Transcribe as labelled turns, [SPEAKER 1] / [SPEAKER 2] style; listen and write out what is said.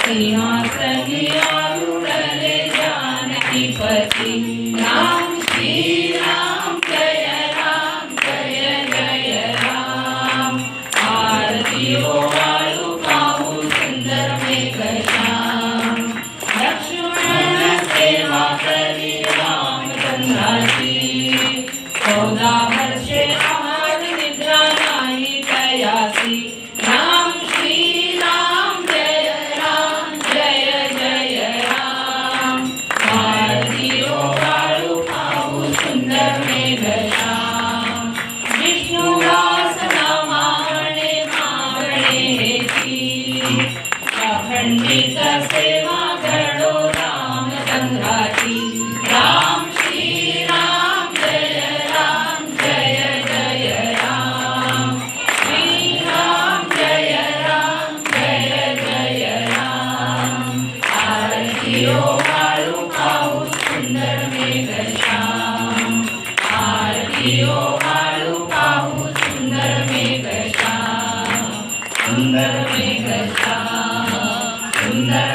[SPEAKER 1] सिंहासनी आरूढले जानकीपती राम श्री राम जय जय राम। आरती ओवाळू पाहू सुंदर मेघश्याम लक्ष्मण सेवा करी रामचंद्राची 14 वर्षे आहार निद्रा नाही तयासी राम श्री राम जय जय राम। आरती ओवाळू पाहू सुंदर मेघश्याम विष्णुदास नामावणे मावणे हेची अखंडित सेवा घडो रामचंद्राची राम श्री राम जय जय राम। श्री राम जय जय राम। आरती ओवाळू पाहू सुंदर मेघश्याम आरती ओवाळू पाहू सुंदर मेघश्याम सुंदर मेघश्याम सुंदर